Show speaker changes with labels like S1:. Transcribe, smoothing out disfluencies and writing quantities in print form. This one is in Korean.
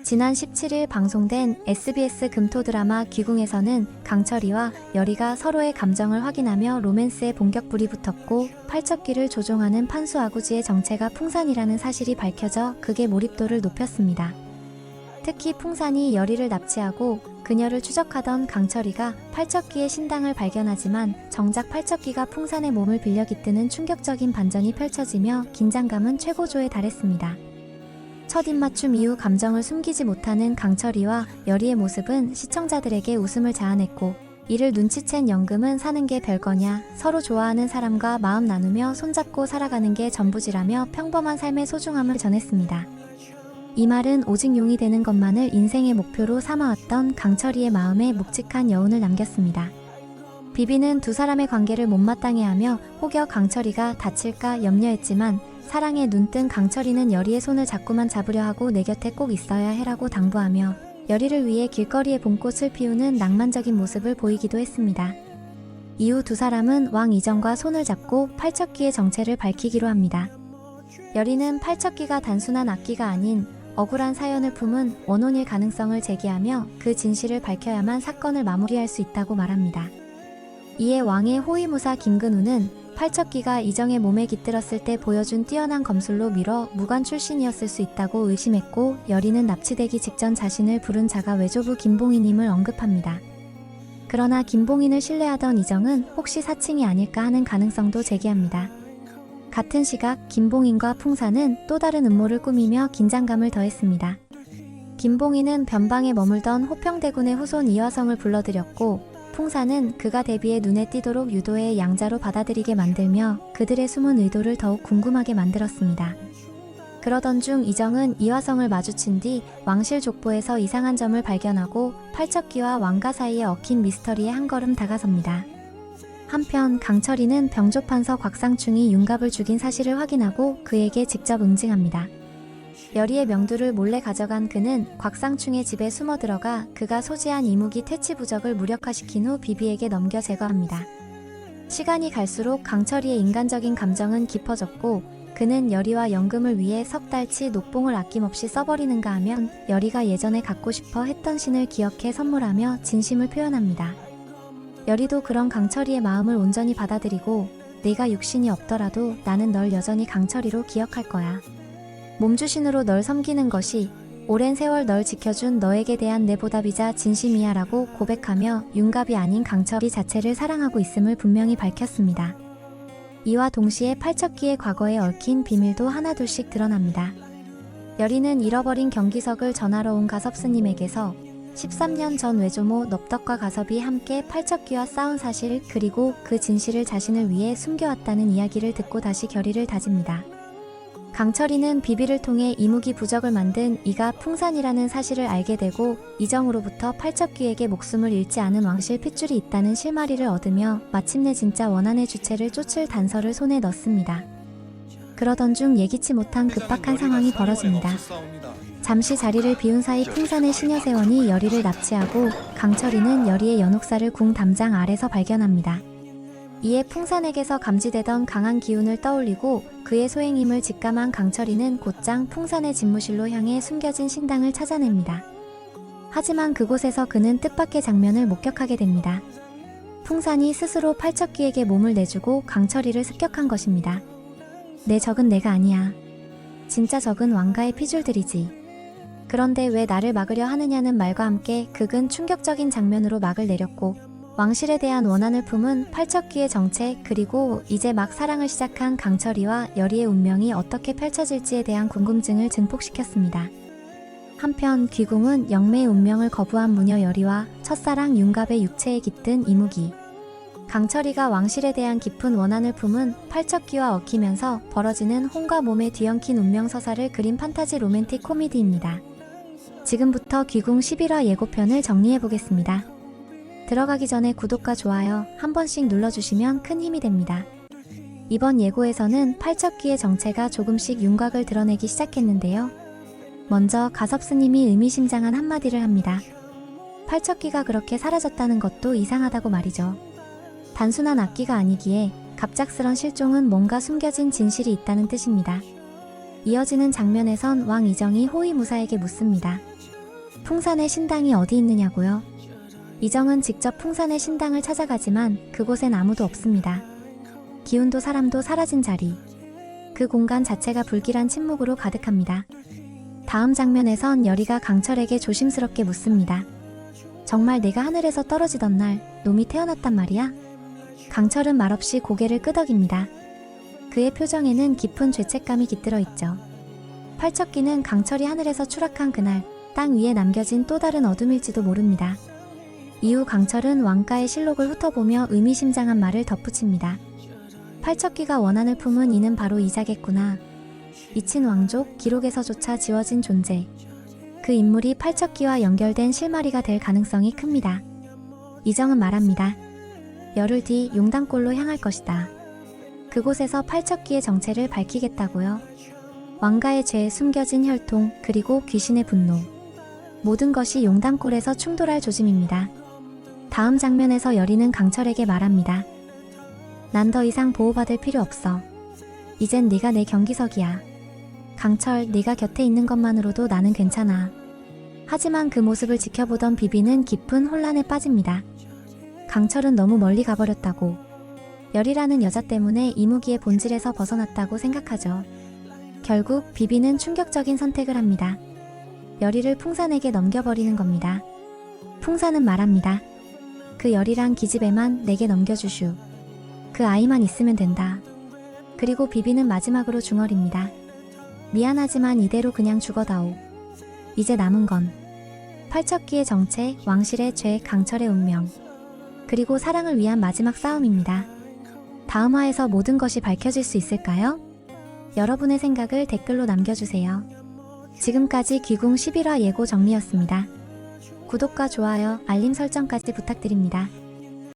S1: 지난 17일 방송된 SBS 금토 드라마 귀궁에서는 강철이와 여리가 서로의 감정을 확인하며 로맨스에 본격불이 붙었고 팔척귀를 조종하는 판수 아구지의 정체가 풍산이라는 사실이 밝혀져 극의 몰입도를 높였습니다. 특히 풍산이 여리를 납치하고 그녀를 추적하던 강철이가 팔척귀의 신당을 발견하지만 정작 팔척귀가 풍산의 몸을 빌려 깃드는 충격적인 반전이 펼쳐지며 긴장감은 최고조에 달했습니다. 첫 입맞춤 이후 감정을 숨기지 못하는 강철이와 여리의 모습은 시청자들에게 웃음을 자아냈고 이를 눈치챈 영금은 사는 게 별거냐, 서로 좋아하는 사람과 마음 나누며 손잡고 살아가는 게 전부지라며 평범한 삶의 소중함을 전했습니다. 이 말은 오직 용이 되는 것만을 인생의 목표로 삼아왔던 강철이의 마음에 묵직한 여운을 남겼습니다. 비비는 두 사람의 관계를 못마땅해 하며 혹여 강철이가 다칠까 염려했지만 사랑에 눈뜬 강철이는 여리의 손을 자꾸만 잡으려 하고 내 곁에 꼭 있어야 해라고 당부하며 여리를 위해 길거리에 봄꽃을 피우는 낭만적인 모습을 보이기도 했습니다. 이후 두 사람은 왕 이정과 손을 잡고 팔척귀의 정체를 밝히기로 합니다. 여리는 팔척귀가 단순한 악귀가 아닌 억울한 사연을 품은 원혼일 가능성을 제기하며 그 진실을 밝혀야만 사건을 마무리할 수 있다고 말합니다. 이에 왕의 호위무사 김근우는 팔척귀가 이정의 몸에 깃들었을 때 보여준 뛰어난 검술로 밀어 무관 출신이었을 수 있다고 의심했고 여리는 납치되기 직전 자신을 부른 자가 외조부 김봉인임을 언급합니다. 그러나 김봉인을 신뢰하던 이정은 혹시 사칭이 아닐까 하는 가능성도 제기합니다. 같은 시각 김봉인과 풍산은 또 다른 음모를 꾸미며 긴장감을 더했습니다. 김봉인은 변방에 머물던 호평대군의 후손 이화성을 불러들였고 풍산은 그가 대비해 눈에 띄도록 유도해 양자로 받아들이게 만들며 그들의 숨은 의도를 더욱 궁금하게 만들었습니다. 그러던 중 이정은 이화성을 마주친 뒤 왕실 족보에서 이상한 점을 발견하고 팔척귀와 왕가 사이에 얽힌 미스터리에 한 걸음 다가섭니다. 한편 강철이는 병조판서 곽상충이 윤갑을 죽인 사실을 확인하고 그에게 직접 응징합니다. 여리의 명두를 몰래 가져간 그는 곽상충의 집에 숨어 들어가 그가 소지한 이무기 퇴치 부적을 무력화시킨 후 비비에게 넘겨 제거합니다. 시간이 갈수록 강철이의 인간적인 감정은 깊어졌고 그는 여리와 영금을 위해 석 달치 녹봉을 아낌없이 써버리는가 하면 여리가 예전에 갖고 싶어 했던 신을 기억해 선물하며 진심을 표현합니다. 여리도 그런 강철이의 마음을 온전히 받아들이고 내가 육신이 없더라도 나는 널 여전히 강철이로 기억할 거야. 몸주신으로 널 섬기는 것이 오랜 세월 널 지켜준 너에게 대한 내 보답이자 진심이야 라고 고백하며 윤갑이 아닌 강철이 자체를 사랑하고 있음을 분명히 밝혔습니다. 이와 동시에 팔척귀의 과거에 얽힌 비밀도 하나둘씩 드러납니다. 여리는 잃어버린 경기석을 전하러 온 가섭스님에게서 13년 전 외조모 넙덕과 가섭이 함께 팔척귀와 싸운 사실 그리고 그 진실을 자신을 위해 숨겨왔다는 이야기를 듣고 다시 결의를 다집니다. 강철이는 비비를 통해 이무기 부적을 만든 이가 풍산이라는 사실을 알게 되고 이정으로부터 팔척귀에게 목숨을 잃지 않은 왕실 핏줄이 있다는 실마리를 얻으며 마침내 진짜 원한의 주체를 쫓을 단서를 손에 넣습니다. 그러던 중 예기치 못한 급박한 상황이 벌어집니다. 잠시 자리를 비운 사이 풍산의 시녀세원이 여리를 납치하고 강철이는 여리의 연옥사를 궁 담장 아래서 발견합니다. 이에 풍산에게서 감지되던 강한 기운을 떠올리고 그의 소행임을 직감한 강철이는 곧장 풍산의 집무실로 향해 숨겨진 신당을 찾아냅니다. 하지만 그곳에서 그는 뜻밖의 장면을 목격하게 됩니다. 풍산이 스스로 팔척귀에게 몸을 내주고 강철이를 습격한 것입니다. 내 적은 내가 아니야. 진짜 적은 왕가의 피줄들이지. 그런데 왜 나를 막으려 하느냐는 말과 함께 극은 충격적인 장면으로 막을 내렸고 왕실에 대한 원한을 품은 팔척귀의 정체 그리고 이제 막 사랑을 시작한 강철이와 여리의 운명이 어떻게 펼쳐질지에 대한 궁금증을 증폭시켰습니다. 한편 귀궁은 영매의 운명을 거부한 무녀 여리와 첫사랑 윤갑의 육체에 깃든 이무기 강철이가 왕실에 대한 깊은 원한을 품은 팔척귀와 얽히면서 벌어지는 혼과 몸에 뒤엉킨 운명서사를 그린 판타지 로맨틱 코미디입니다. 지금부터 귀궁 11화 예고편을 정리해보겠습니다. 들어가기 전에 구독과 좋아요 한 번씩 눌러주시면 큰 힘이 됩니다. 이번 예고에서는 팔척귀의 정체가 조금씩 윤곽을 드러내기 시작했는데요. 먼저 가섭스님이 의미심장한 한마디를 합니다. 팔척귀가 그렇게 사라졌다는 것도 이상하다고 말이죠. 단순한 악귀가 아니기에 갑작스런 실종은 뭔가 숨겨진 진실이 있다는 뜻입니다. 이어지는 장면에선 왕 이정이 호위무사에게 묻습니다. 풍산의 신당이 어디 있느냐고요? 이정은 직접 풍산의 신당을 찾아가지만 그곳엔 아무도 없습니다. 기운도 사람도 사라진 자리. 그 공간 자체가 불길한 침묵으로 가득합니다. 다음 장면에선 여리가 강철에게 조심스럽게 묻습니다. 정말 내가 하늘에서 떨어지던 날 놈이 태어났단 말이야? 강철은 말없이 고개를 끄덕입니다. 그의 표정에는 깊은 죄책감이 깃들어 있죠. 팔척기는 강철이 하늘에서 추락한 그날 땅 위에 남겨진 또 다른 어둠일지도 모릅니다. 이후 강철은 왕가의 실록을 훑어보며 의미심장한 말을 덧붙입니다. 팔척기가 원한을 품은 이는 바로 이자겠구나. 이친 왕족 기록에서조차 지워진 존재. 그 인물이 팔척기와 연결된 실마리가 될 가능성이 큽니다. 이정은 말합니다. 열흘 뒤 용담골로 향할 것이다. 그곳에서 팔척기의 정체를 밝히겠다고요. 왕가의 죄, 숨겨진 혈통, 그리고 귀신의 분노. 모든 것이 용담골에서 충돌할 조짐입니다. 다음 장면에서 여리는 강철에게 말합니다. 난 더 이상 보호받을 필요 없어. 이젠 네가 내 경기석이야. 강철, 네가 곁에 있는 것만으로도 나는 괜찮아. 하지만 그 모습을 지켜보던 비비는 깊은 혼란에 빠집니다. 강철은 너무 멀리 가버렸다고. 열이라는 여자 때문에 이무기의 본질에서 벗어났다고 생각하죠. 결국 비비는 충격적인 선택을 합니다. 열이를 풍산에게 넘겨버리는 겁니다. 풍산은 말합니다. 그 열이랑 기집애만 내게 넘겨주슈. 그 아이만 있으면 된다. 그리고 비비는 마지막으로 중얼입니다. 미안하지만 이대로 그냥 죽어다오. 이제 남은 건 팔척기의 정체, 왕실의 죄, 강철의 운명, 그리고 사랑을 위한 마지막 싸움입니다. 다음 화에서 모든 것이 밝혀질 수 있을까요? 여러분의 생각을 댓글로 남겨주세요. 지금까지 귀궁 11화 예고 정리였습니다. 구독과 좋아요, 알림 설정까지 부탁드립니다.